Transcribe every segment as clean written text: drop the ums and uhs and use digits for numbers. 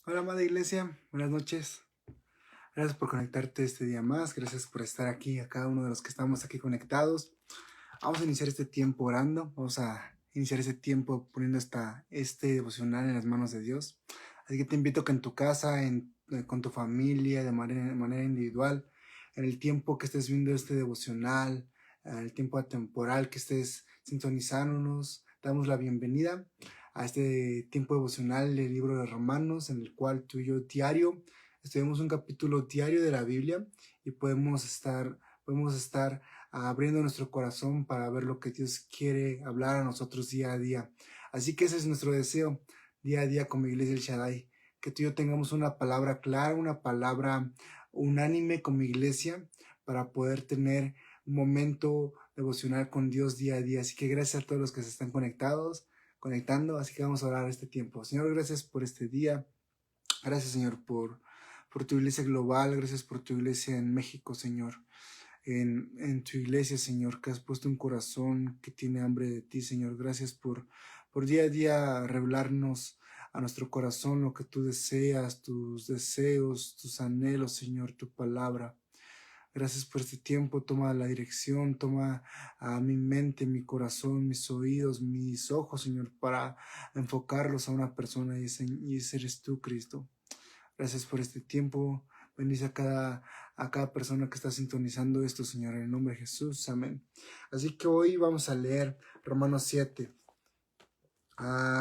Hola, amada iglesia, buenas noches. Gracias por conectarte este día más. Gracias por estar aquí, a cada uno de los que estamos aquí conectados. Vamos a iniciar este tiempo orando. Vamos a iniciar este tiempo poniendo este devocional en las manos de Dios. Así que te invito que en tu casa, con tu familia, de manera individual, en el tiempo que estés viendo este devocional, en el tiempo atemporal que estés sintonizándonos, damos la bienvenida a este tiempo devocional del libro de Romanos, en el cual tú y yo diario estudiamos un capítulo diario de la Biblia y podemos estar abriendo nuestro corazón para ver lo que Dios quiere hablar a nosotros día a día. Así que ese es nuestro deseo día a día como Iglesia El Shaddai, que tú y yo tengamos una palabra clara, una palabra unánime como iglesia para poder tener un momento devocional con Dios día a día. Así que gracias a todos los que se están conectando, así que vamos a orar este tiempo. Señor, gracias por este día. Gracias, Señor, por tu iglesia global. Gracias por tu iglesia en México, Señor. En tu iglesia, Señor, que has puesto un corazón que tiene hambre de ti, Señor. Gracias por día a día revelarnos a nuestro corazón lo que tú deseas, tus deseos, tus anhelos, Señor, tu palabra. Gracias por este tiempo. Toma la dirección, toma a mi mente, mi corazón, mis oídos, mis ojos, Señor, para enfocarlos a una persona y ese eres tú, Cristo. Gracias por este tiempo. Bendice a cada persona que está sintonizando esto, Señor, en el nombre de Jesús. Amén. Así que hoy vamos a leer Romanos 7.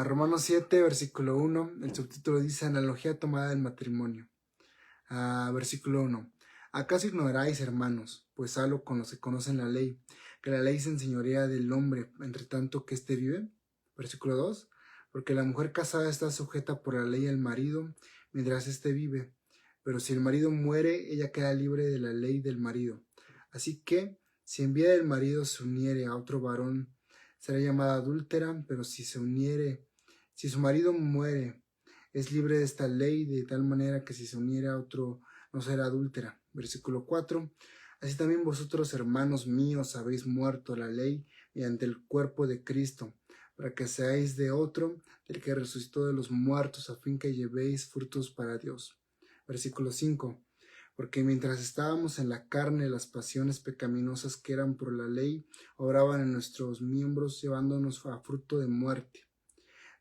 Romanos 7, versículo 1. El subtítulo dice Analogía tomada del matrimonio. Versículo 1. ¿Acaso ignoráis, hermanos, pues algo con los que conocen la ley, que la ley se enseñorea del hombre, entre tanto que éste vive? Versículo 2. Porque la mujer casada está sujeta por la ley al marido, mientras éste vive. Pero si el marido muere, ella queda libre de la ley del marido. Así que, si en vida del marido se uniere a otro varón, será llamada adúltera, pero si su marido muere, es libre de esta ley, de tal manera que si se uniera a otro, no será adúltera. Versículo 4. Así también vosotros, hermanos míos, habéis muerto a la ley mediante el cuerpo de Cristo, para que seáis de otro, del que resucitó de los muertos, a fin que llevéis frutos para Dios. Versículo 5. Porque mientras estábamos en la carne, las pasiones pecaminosas que eran por la ley obraban en nuestros miembros, llevándonos a fruto de muerte.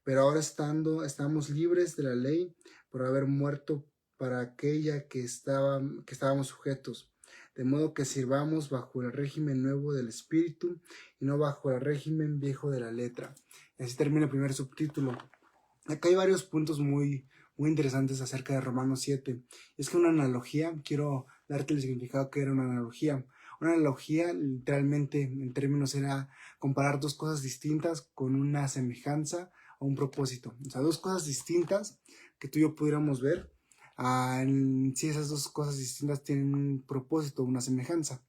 Pero ahora estamos libres de la ley por haber muerto para aquella que estábamos sujetos, de modo que sirvamos bajo el régimen nuevo del Espíritu y no bajo el régimen viejo de la letra. Y así termina el primer subtítulo. Acá hay varios puntos muy interesantes acerca de Romanos 7. Es que una analogía, quiero darte el significado que era una analogía. Una analogía, literalmente, en términos, era comparar dos cosas distintas con una semejanza o un propósito. O sea, dos cosas distintas que tú y yo pudiéramos ver. Si esas dos cosas distintas tienen un propósito, una semejanza.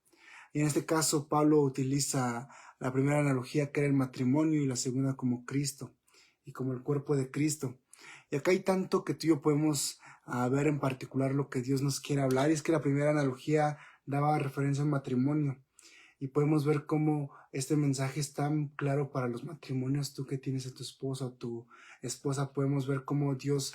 Y en este caso, Pablo utiliza la primera analogía, que era el matrimonio, y la segunda como Cristo y como el cuerpo de Cristo. Y acá hay tanto que tú y yo podemos ver en particular lo que Dios nos quiere hablar. Y es que la primera analogía daba referencia al matrimonio. Y podemos ver cómo este mensaje es tan claro para los matrimonios. Tú que tienes a tu esposa o tu esposa, podemos ver cómo Dios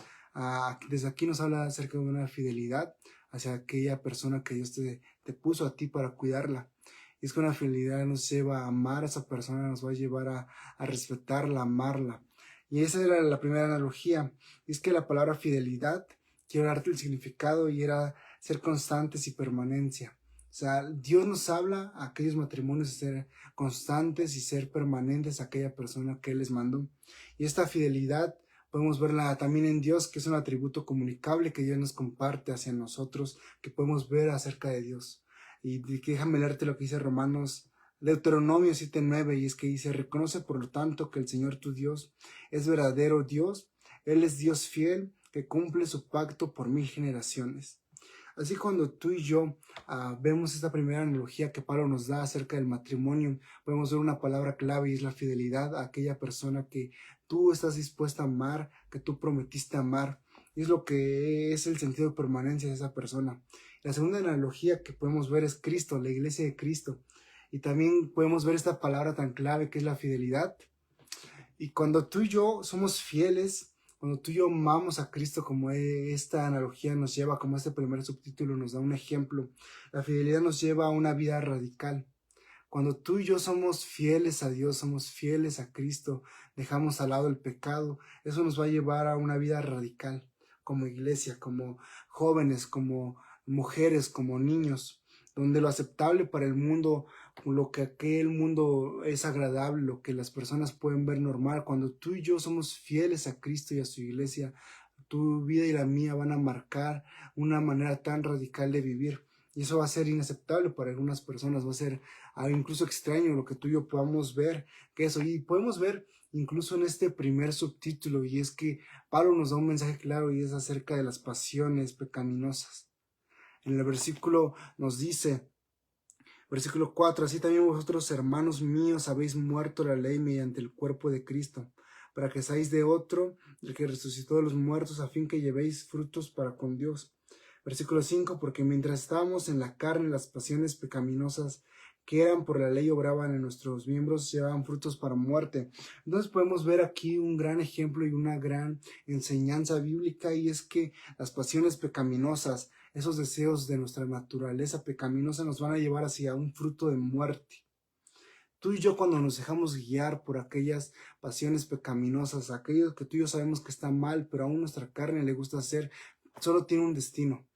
desde aquí nos habla acerca de una fidelidad hacia aquella persona que Dios te puso a ti para cuidarla. Y es que una fidelidad nos lleva a amar a esa persona, nos va a llevar a respetarla, a amarla. Y esa era la primera analogía. Y es que la palabra fidelidad, quiero darte el significado, y era ser constantes y permanencia. O sea, Dios nos habla a aquellos matrimonios de ser constantes y ser permanentes a aquella persona que Él les mandó. Y esta fidelidad podemos verla también en Dios, que es un atributo comunicable que Dios nos comparte hacia nosotros, que podemos ver acerca de Dios. Y déjame leerte lo que dice Deuteronomio 7:9, y es que dice: reconoce por lo tanto que el Señor tu Dios es verdadero Dios, Él es Dios fiel, que cumple su pacto por 1000 generaciones. Así cuando tú y yo vemos esta primera analogía que Pablo nos da acerca del matrimonio, podemos ver una palabra clave, y es la fidelidad a aquella persona que tú estás dispuesta a amar, que tú prometiste amar. Y es lo que es el sentido de permanencia de esa persona. La segunda analogía que podemos ver es Cristo, la iglesia de Cristo. Y también podemos ver esta palabra tan clave que es la fidelidad. Y cuando tú y yo somos fieles, Cuando tú y yo amamos a Cristo, como esta analogía nos lleva, como este primer subtítulo nos da un ejemplo, la fidelidad nos lleva a una vida radical. Cuando tú y yo somos fieles a Dios, somos fieles a Cristo, dejamos al lado el pecado, eso nos va a llevar a una vida radical, como iglesia, como jóvenes, como mujeres, como niños, donde lo aceptable para el mundo, lo que aquel mundo es agradable, lo que las personas pueden ver normal, cuando tú y yo somos fieles a Cristo y a su iglesia, tu vida y la mía van a marcar una manera tan radical de vivir. Y eso va a ser inaceptable para algunas personas, va a ser incluso extraño lo que tú y yo podamos ver, que eso, y podemos ver incluso en este primer subtítulo, y es que Pablo nos da un mensaje claro y es acerca de las pasiones pecaminosas. En el versículo nos dice, versículo 4, así también vosotros, hermanos míos, habéis muerto la ley mediante el cuerpo de Cristo, para que seáis de otro, el que resucitó de los muertos, a fin que llevéis frutos para con Dios. Versículo 5, porque mientras estábamos en la carne, las pasiones pecaminosas que eran por la ley obraban en nuestros miembros, llevaban frutos para muerte. Entonces podemos ver aquí un gran ejemplo y una gran enseñanza bíblica, y es que las pasiones pecaminosas, esos deseos de nuestra naturaleza pecaminosa, nos van a llevar hacia un fruto de muerte. Tú y yo, cuando nos dejamos guiar por aquellas pasiones pecaminosas, aquellos que tú y yo sabemos que está mal, pero aún nuestra carne le gusta hacer, solo tiene un destino,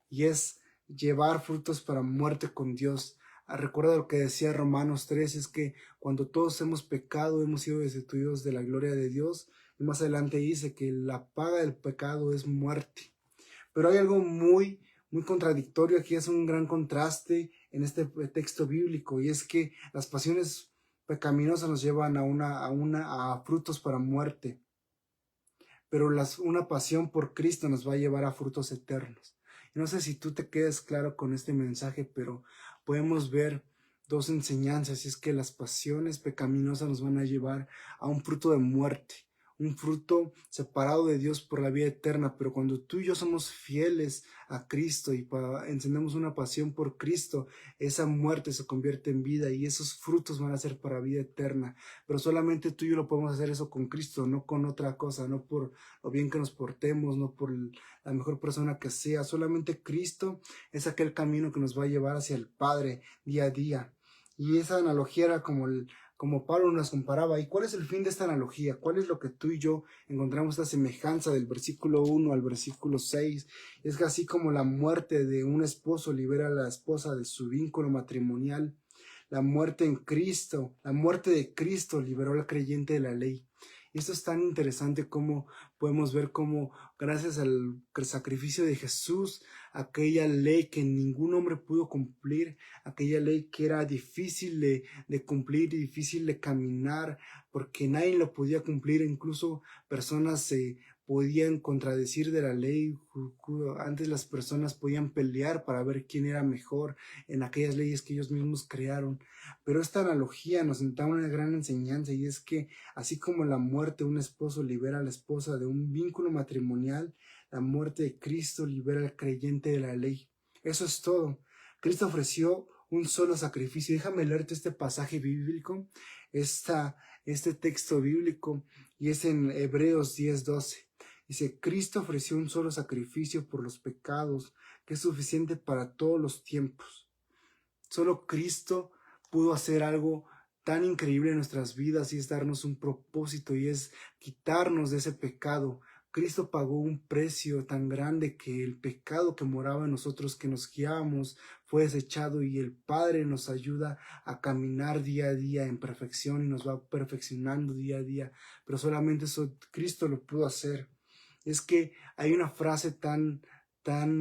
y es llevar frutos para muerte con Dios. Recuerda lo que decía Romanos 3, es que cuando todos hemos pecado, hemos sido destituidos de la gloria de Dios, y más adelante dice que la paga del pecado es muerte. Pero hay algo muy contradictorio aquí, es un gran contraste en este texto bíblico, y es que las pasiones pecaminosas nos llevan a frutos para muerte, pero una pasión por Cristo nos va a llevar a frutos eternos. No sé si tú te quedes claro con este mensaje, pero podemos ver dos enseñanzas, y es que las pasiones pecaminosas nos van a llevar a un fruto de muerte, un fruto separado de Dios por la vida eterna. Pero cuando tú y yo somos fieles a Cristo y encendemos una pasión por Cristo, esa muerte se convierte en vida y esos frutos van a ser para vida eterna. Pero solamente tú y yo lo podemos hacer eso con Cristo, no con otra cosa, no por lo bien que nos portemos, no por la mejor persona que sea. Solamente Cristo es aquel camino que nos va a llevar hacia el Padre día a día. Y esa analogía era como Pablo nos comparaba. ¿Y cuál es el fin de esta analogía? ¿Cuál es lo que tú y yo encontramos esta semejanza del versículo 1 al versículo 6? Es que así como la muerte de un esposo libera a la esposa de su vínculo matrimonial, la muerte de Cristo liberó al creyente de la ley. Y esto es tan interesante como podemos ver cómo gracias al sacrificio de Jesús, aquella ley que ningún hombre pudo cumplir, aquella ley que era difícil de cumplir y difícil de caminar, porque nadie lo podía cumplir, incluso personas se podían contradecir de la ley. Antes las personas podían pelear para ver quién era mejor en aquellas leyes que ellos mismos crearon. Pero esta analogía nos da una gran enseñanza, y es que así como la muerte de un esposo libera a la esposa de un vínculo matrimonial, la muerte de Cristo libera al creyente de la ley. Eso es todo. Cristo ofreció un solo sacrificio. Déjame leerte este pasaje bíblico, este texto bíblico, y es en Hebreos 10:12. Dice, Cristo ofreció un solo sacrificio por los pecados, que es suficiente para todos los tiempos. Solo Cristo pudo hacer algo tan increíble en nuestras vidas, y es darnos un propósito, y es quitarnos de ese pecado. Cristo pagó un precio tan grande que el pecado que moraba en nosotros, que nos guiábamos, fue desechado, y el Padre nos ayuda a caminar día a día en perfección y nos va perfeccionando día a día. Pero solamente eso Cristo lo pudo hacer. Es que hay una frase tan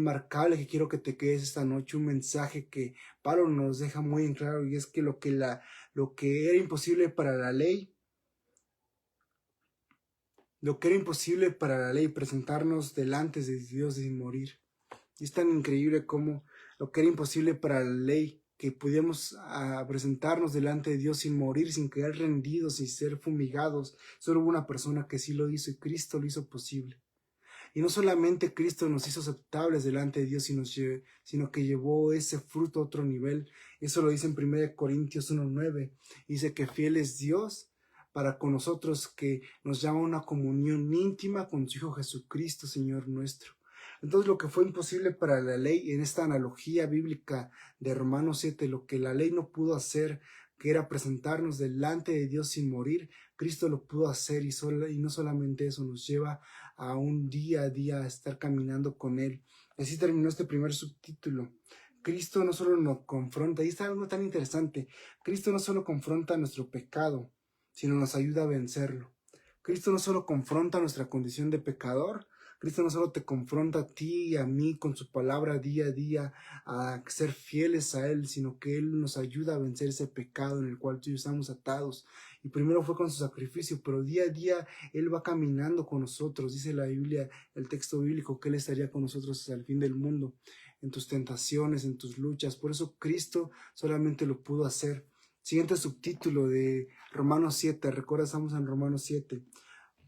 marcable que quiero que te quedes esta noche, un mensaje que Pablo nos deja muy en claro, y es que lo que era imposible para la ley, presentarnos delante de Dios sin morir. Y es tan increíble como lo que era imposible para la ley, que podíamos presentarnos delante de Dios sin morir, sin quedar rendidos, sin ser fumigados. Solo hubo una persona que sí lo hizo, y Cristo lo hizo posible. Y no solamente Cristo nos hizo aceptables delante de Dios, sino que llevó ese fruto a otro nivel. Eso lo dice en 1 Corintios 1:9. Dice que fiel es Dios, para con nosotros, que nos llama a una comunión íntima con su Hijo Jesucristo, Señor nuestro. Entonces, lo que fue imposible para la ley, en esta analogía bíblica de Romanos 7, lo que la ley no pudo hacer, que era presentarnos delante de Dios sin morir, Cristo lo pudo hacer, y no solamente eso, nos lleva a un día a día a estar caminando con Él. Así terminó este primer subtítulo. Cristo no solo nos confronta, y está algo tan interesante, Cristo no solo confronta nuestro pecado, sino nos ayuda a vencerlo. Cristo no solo confronta nuestra condición de pecador, Cristo no solo te confronta a ti y a mí con su palabra día a día a ser fieles a Él, sino que Él nos ayuda a vencer ese pecado en el cual tú y yo estamos atados. Y primero fue con su sacrificio, pero día a día Él va caminando con nosotros. Dice la Biblia, el texto bíblico, que Él estaría con nosotros hasta el fin del mundo, en tus tentaciones, en tus luchas. Por eso Cristo solamente lo pudo hacer. Siguiente subtítulo de Romanos 7, recuerda, estamos en Romanos 7.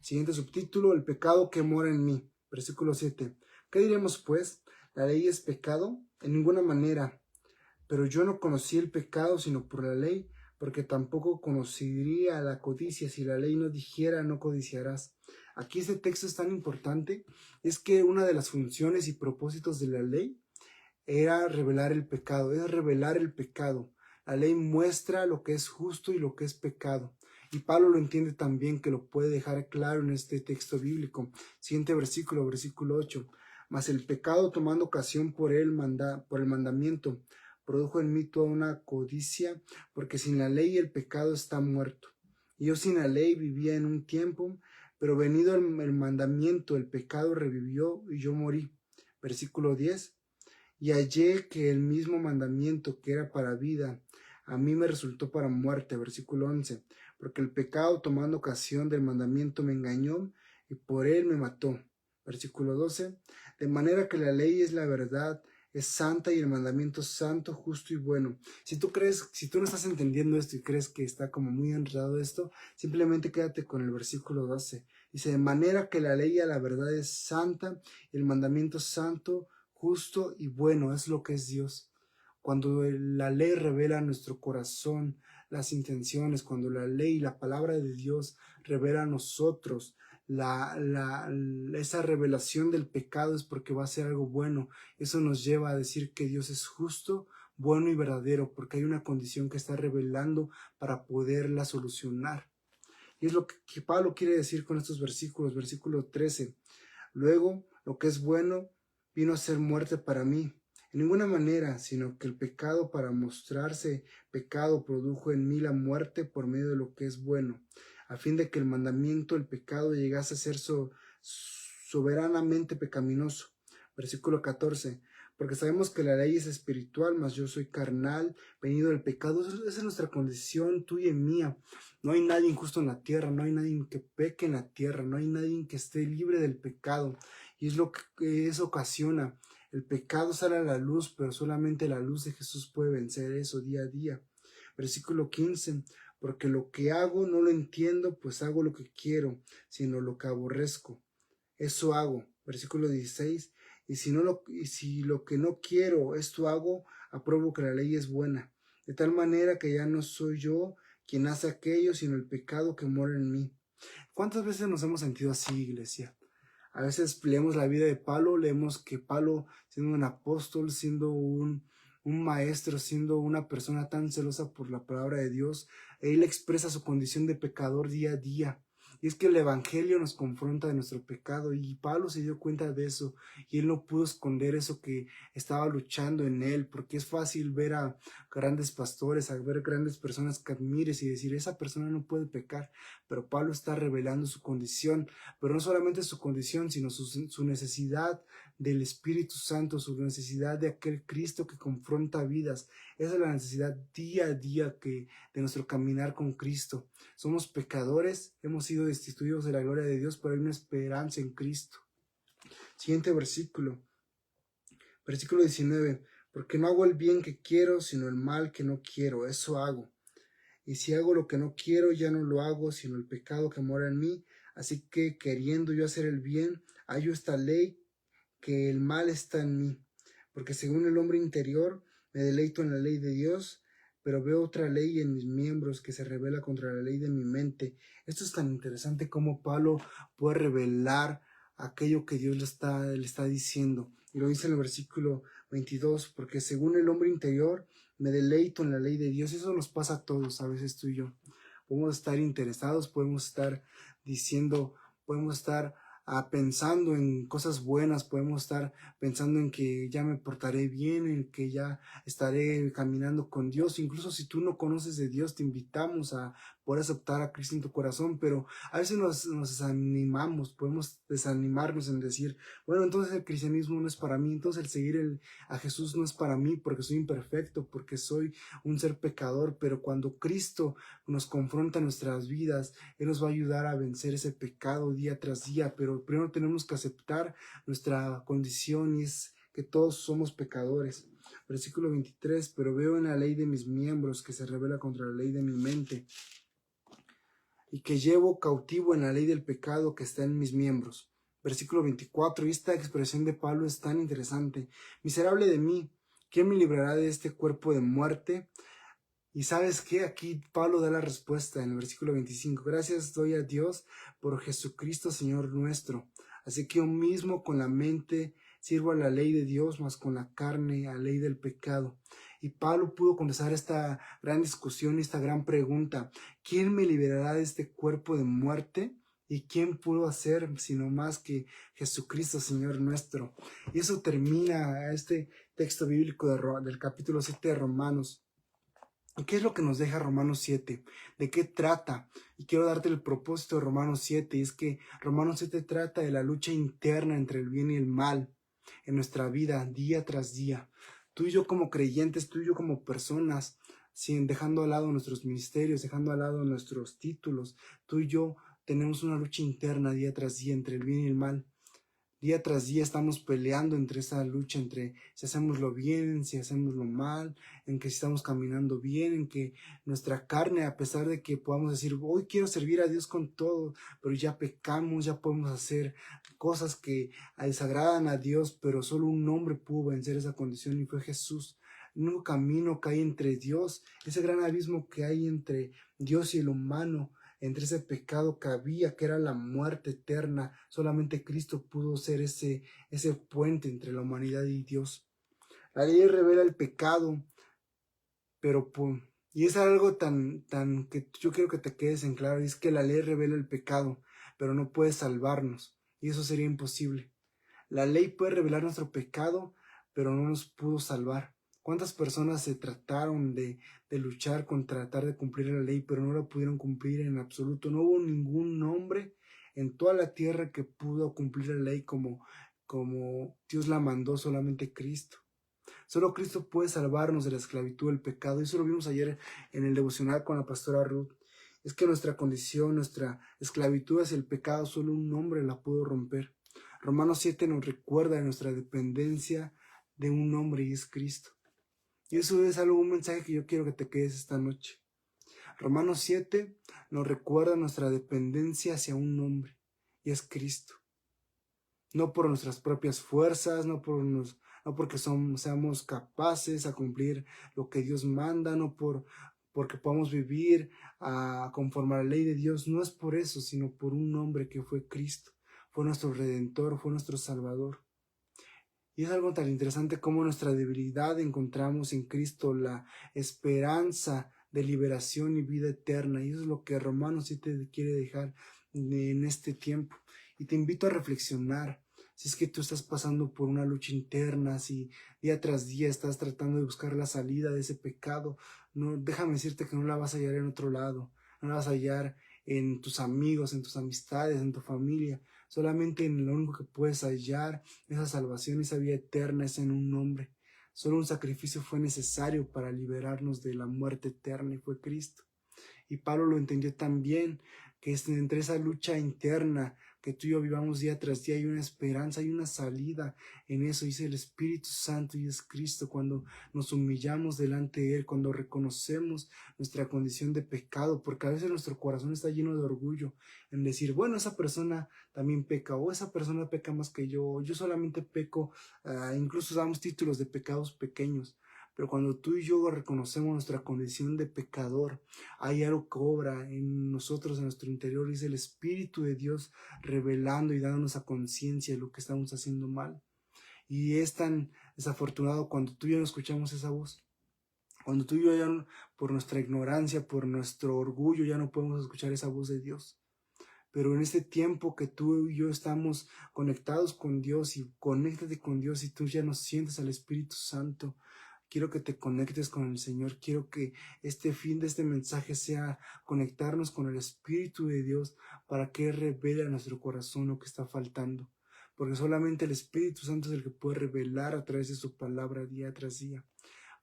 Siguiente subtítulo, el pecado que mora en mí. Versículo 7. ¿Qué diremos pues? ¿La ley es pecado? En ninguna manera. Pero yo no conocí el pecado sino por la ley, porque tampoco conocería la codicia si la ley no dijera no codiciarás. Aquí este texto es tan importante, es que una de las funciones y propósitos de la ley era revelar el pecado, es revelar el pecado. La ley muestra lo que es justo y lo que es pecado. Y Pablo lo entiende también, que lo puede dejar claro en este texto bíblico. Siguiente versículo, versículo 8. Mas el pecado, tomando ocasión por el mandamiento, produjo en mí toda una codicia, porque sin la ley el pecado está muerto. Y yo sin la ley vivía en un tiempo, pero venido el mandamiento, el pecado revivió y yo morí. Versículo 10. Y hallé que el mismo mandamiento que era para vida, a mí me resultó para muerte. Versículo 11. Porque el pecado, tomando ocasión del mandamiento, me engañó y por él me mató. Versículo 12. De manera que la ley es la verdad, es santa, y el mandamiento santo, justo y bueno. Si tú no estás entendiendo esto y crees que está como muy enredado esto, simplemente quédate con el versículo 12. Dice, de manera que la ley a la verdad es santa, y el mandamiento santo, justo y bueno. Es lo que es Dios. Cuando la ley revela nuestro corazón, las intenciones, cuando la ley, la palabra de Dios revela a nosotros esa revelación del pecado, es porque va a ser algo bueno. Eso nos lleva a decir que Dios es justo, bueno y verdadero, porque hay una condición que está revelando para poderla solucionar. Y es lo que Pablo quiere decir con estos versículos. Versículo 13. Luego, lo que es bueno vino a ser muerte para mí. En ninguna manera, sino que el pecado, para mostrarse pecado, produjo en mí la muerte por medio de lo que es bueno, a fin de que el mandamiento, el pecado, llegase a ser soberanamente pecaminoso. Versículo 14. Porque sabemos que la ley es espiritual, mas yo soy carnal, venido del pecado. Esa es nuestra condición, tuya y mía. No hay nadie injusto en la tierra, no hay nadie que peque en la tierra, no hay nadie que esté libre del pecado. Y es lo que eso ocasiona. El pecado sale a la luz, pero solamente la luz de Jesús puede vencer eso día a día. Versículo 15. Porque lo que hago no lo entiendo, pues hago lo que quiero, sino lo que aborrezco. Eso hago. Versículo 16. Y si lo que no quiero, esto hago, apruebo que la ley es buena. De tal manera que ya no soy yo quien hace aquello, sino el pecado que mora en mí. ¿Cuántas veces nos hemos sentido así, iglesia? A veces leemos la vida de Pablo, leemos que Pablo, siendo un apóstol, siendo un maestro, siendo una persona tan celosa por la palabra de Dios, él expresa su condición de pecador día a día. Y es que el evangelio nos confronta de nuestro pecado, y Pablo se dio cuenta de eso, y él no pudo esconder eso que estaba luchando en él, porque es fácil ver a grandes pastores, a ver grandes personas que admires y decir, esa persona no puede pecar, pero Pablo está revelando su condición, pero no solamente su condición, sino su necesidad del Espíritu Santo, su necesidad de aquel Cristo que confronta vidas. Esa es la necesidad día a día de nuestro caminar con Cristo. Somos pecadores, hemos sido destituidos de la gloria de Dios, pero hay una esperanza en Cristo. Siguiente versículo. Versículo 19. Porque no hago el bien que quiero, sino el mal que no quiero. Eso hago. Y si hago lo que no quiero, ya no lo hago, sino el pecado que mora en mí. Así que, queriendo yo hacer el bien, hallo esta ley, que el mal está en mí. Porque según el hombre interior, me deleito en la ley de Dios, pero veo otra ley en mis miembros que se revela contra la ley de mi mente. Esto es tan interesante como Pablo puede revelar aquello que Dios le está diciendo. Y lo dice en el versículo 22, porque según el hombre interior me deleito en la ley de Dios. Eso nos pasa a todos, a veces tú y yo. Podemos estar interesados, podemos estar diciendo, podemos estar pensando en cosas buenas, podemos estar pensando en que ya me portaré bien, en que ya estaré caminando con Dios. Incluso si tú no conoces de Dios, te invitamos a poder aceptar a Cristo en tu corazón, pero a veces nos desanimamos, podemos desanimarnos en decir, bueno, entonces el cristianismo no es para mí, entonces el seguir a Jesús no es para mí porque soy imperfecto, porque soy un ser pecador, pero cuando Cristo nos confronta en nuestras vidas, Él nos va a ayudar a vencer ese pecado día tras día, pero primero tenemos que aceptar nuestra condición y es que todos somos pecadores. Versículo 23, pero veo en la ley de mis miembros que se revela contra la ley de mi mente y que llevo cautivo en la ley del pecado que está en mis miembros. Versículo 24, y esta expresión de Pablo es tan interesante. Miserable de mí, ¿quién me librará de este cuerpo de muerte? Y ¿sabes qué? Aquí Pablo da la respuesta en el versículo 25. Gracias doy a Dios por Jesucristo Señor nuestro. Así que yo mismo con la mente sirvo a la ley de Dios, mas con la carne a la ley del pecado. Y Pablo pudo contestar esta gran discusión y esta gran pregunta. ¿Quién me liberará de este cuerpo de muerte? ¿Y quién pudo hacer sino más que Jesucristo Señor nuestro? Y eso termina este texto bíblico del capítulo 7 de Romanos. ¿Qué es lo que nos deja Romanos 7? ¿De qué trata? Y quiero darte el propósito de Romanos 7, y es que Romanos 7 trata de la lucha interna entre el bien y el mal en nuestra vida, día tras día. Tú y yo como creyentes, tú y yo como personas, sin dejando al lado nuestros ministerios, dejando al lado nuestros títulos, tú y yo tenemos una lucha interna día tras día entre el bien y el mal. Día tras día estamos peleando entre esa lucha, entre si hacemos lo bien, si hacemos lo mal, en que si estamos caminando bien, en que nuestra carne, a pesar de que podamos decir, hoy quiero servir a Dios con todo, pero ya pecamos, ya podemos hacer cosas que desagradan a Dios, pero solo un hombre pudo vencer esa condición y fue Jesús. El único camino que hay entre Dios, ese gran abismo que hay entre Dios y el humano, entre ese pecado que había, que era la muerte eterna. Solamente Cristo pudo ser ese puente entre la humanidad y Dios. La ley revela el pecado, pero y es algo tan que yo quiero que te quedes en claro, y es que la ley revela el pecado, pero no puede salvarnos, y eso sería imposible. La ley puede revelar nuestro pecado, pero no nos pudo salvar. ¿Cuántas personas se trataron de luchar con tratar de cumplir la ley, pero no la pudieron cumplir en absoluto? No hubo ningún hombre en toda la tierra que pudo cumplir la ley como Dios la mandó, solamente Cristo. Solo Cristo puede salvarnos de la esclavitud del pecado. Y eso lo vimos ayer en el devocional con la pastora Ruth. Es que nuestra condición, nuestra esclavitud hacia el pecado, solo un hombre la pudo romper. Romanos 7 nos recuerda de nuestra dependencia de un hombre y es Cristo. Y eso es un mensaje que yo quiero que te quedes esta noche. Romanos 7 nos recuerda nuestra dependencia hacia un hombre y es Cristo. No por nuestras propias fuerzas, no porque seamos capaces a cumplir lo que Dios manda, porque podamos vivir conforme a la ley de Dios. No es por eso, sino por un hombre que fue Cristo. Fue nuestro Redentor, fue nuestro Salvador. Y es algo tan interesante como nuestra debilidad encontramos en Cristo la esperanza de liberación y vida eterna. Y eso es lo que Romanos 7 quiere dejar en este tiempo. Y te invito a reflexionar. Si es que tú estás pasando por una lucha interna, si día tras día estás tratando de buscar la salida de ese pecado, no, déjame decirte que no la vas a hallar en otro lado. No la vas a hallar en tus amigos, en tus amistades, en tu familia. Solamente en lo único que puedes hallar esa salvación, esa vida eterna es en un hombre. Solo un sacrificio fue necesario para liberarnos de la muerte eterna y fue Cristo. Y Pablo lo entendió también, que entre esa lucha interna que tú y yo vivamos día tras día hay una esperanza, hay una salida en eso, dice el Espíritu Santo y es Cristo. Cuando nos humillamos delante de Él, cuando reconocemos nuestra condición de pecado, porque a veces nuestro corazón está lleno de orgullo en decir, bueno, esa persona también peca, o esa persona peca más que yo solamente peco, incluso damos títulos de pecados pequeños. Pero cuando tú y yo reconocemos nuestra condición de pecador, hay algo que obra en nosotros, en nuestro interior, y es el Espíritu de Dios revelando y dándonos a conciencia de lo que estamos haciendo mal. Y es tan desafortunado cuando tú y yo no escuchamos esa voz. Cuando tú y yo ya, por nuestra ignorancia, por nuestro orgullo, ya no podemos escuchar esa voz de Dios. Pero en este tiempo que tú y yo estamos conectados con Dios, y conéctate con Dios, y tú ya no sientes al Espíritu Santo, quiero que te conectes con el Señor. Quiero que este fin de este mensaje sea conectarnos con el Espíritu de Dios para que revele a nuestro corazón lo que está faltando. Porque solamente el Espíritu Santo es el que puede revelar a través de su palabra día tras día.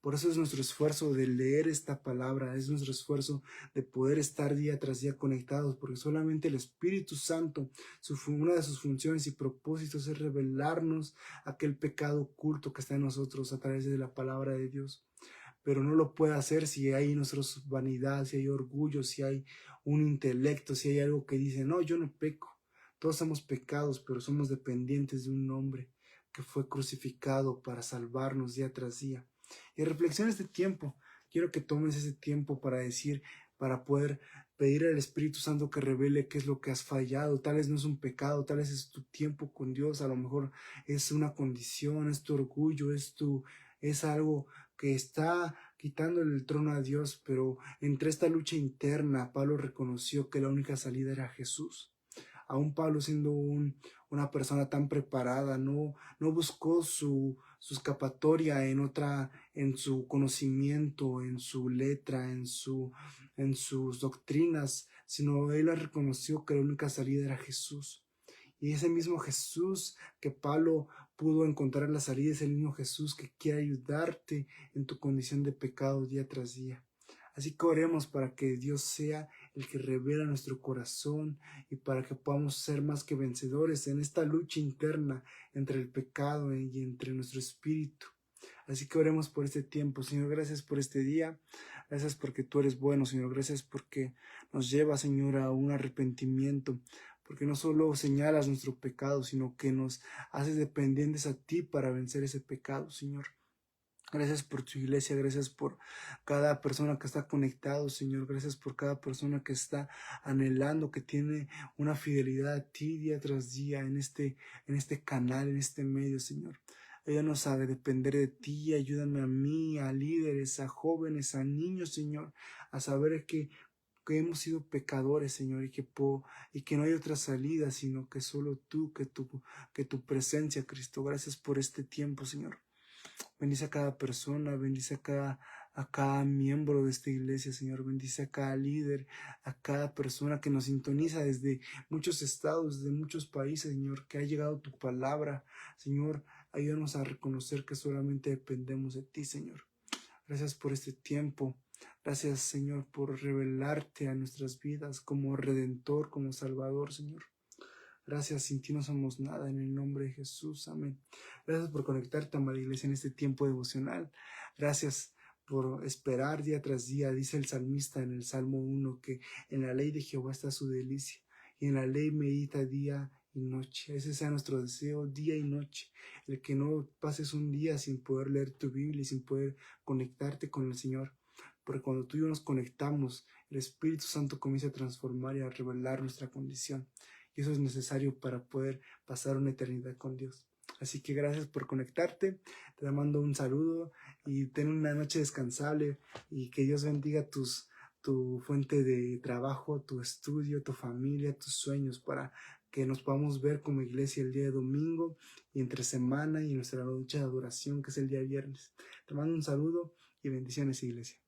Por eso es nuestro esfuerzo de leer esta palabra, es nuestro esfuerzo de poder estar día tras día conectados, porque solamente el Espíritu Santo, una de sus funciones y propósitos es revelarnos aquel pecado oculto que está en nosotros a través de la palabra de Dios. Pero no lo puede hacer si hay nuestras vanidad, si hay orgullo, si hay un intelecto, si hay algo que dice, no, yo no peco. Todos somos pecados, pero somos dependientes de un hombre que fue crucificado para salvarnos día tras día. Y reflexiona este tiempo. Quiero que tomes ese tiempo para decir, para poder pedir al Espíritu Santo que revele qué es lo que has fallado. Tal vez no es un pecado, tal vez es tu tiempo con Dios, a lo mejor es una condición, es tu orgullo, es algo que está quitando el trono a Dios, pero entre esta lucha interna, Pablo reconoció que la única salida era Jesús. Aún Pablo, siendo una persona tan preparada, no buscó su escapatoria en su conocimiento, en su letra, en sus doctrinas, sino él reconoció que la única salida era Jesús. Y ese mismo Jesús que Pablo pudo encontrar la salida es el mismo Jesús que quiere ayudarte en tu condición de pecado día tras día. Así que oremos para que Dios sea el que revela nuestro corazón y para que podamos ser más que vencedores en esta lucha interna entre el pecado y entre nuestro espíritu. Así que oremos por este tiempo. Señor, gracias por este día. Gracias porque tú eres bueno, Señor. Gracias porque nos lleva, Señor, a un arrepentimiento. Porque no solo señalas nuestro pecado, sino que nos haces dependientes a ti para vencer ese pecado, Señor. Gracias por tu iglesia, gracias por cada persona que está conectado, Señor. Gracias por cada persona que está anhelando, que tiene una fidelidad a ti día tras día en este canal, en este medio, Señor. Ayúdanos a depender de ti, ayúdame a mí, a líderes, a jóvenes, a niños, Señor, a saber que hemos sido pecadores, Señor, y que no hay otra salida, sino que solo tú, que tu presencia, Cristo. Gracias por este tiempo, Señor. Bendice a cada persona, bendice a cada miembro de esta iglesia, Señor. Bendice a cada líder, a cada persona que nos sintoniza desde muchos estados, desde muchos países, Señor, que ha llegado tu palabra. Señor, ayúdanos a reconocer que solamente dependemos de ti, Señor. Gracias por este tiempo. Gracias, Señor, por revelarte a nuestras vidas como Redentor, como Salvador, Señor. Gracias, sin ti no somos nada, en el nombre de Jesús, amén. Gracias por conectarte, amada iglesia, en este tiempo devocional. Gracias por esperar día tras día. Dice el salmista en el Salmo 1 que en la ley de Jehová está su delicia, y en la ley medita día y noche. Ese sea nuestro deseo, día y noche. El que no pases un día sin poder leer tu Biblia y sin poder conectarte con el Señor. Porque cuando tú y yo nos conectamos, el Espíritu Santo comienza a transformar y a revelar nuestra condición. Y eso es necesario para poder pasar una eternidad con Dios. Así que gracias por conectarte. Te mando un saludo y ten una noche descansable y que Dios bendiga tu fuente de trabajo, tu estudio, tu familia, tus sueños, para que nos podamos ver como iglesia el día de domingo y entre semana y nuestra noche de adoración, que es el día viernes. Te mando un saludo y bendiciones, iglesia.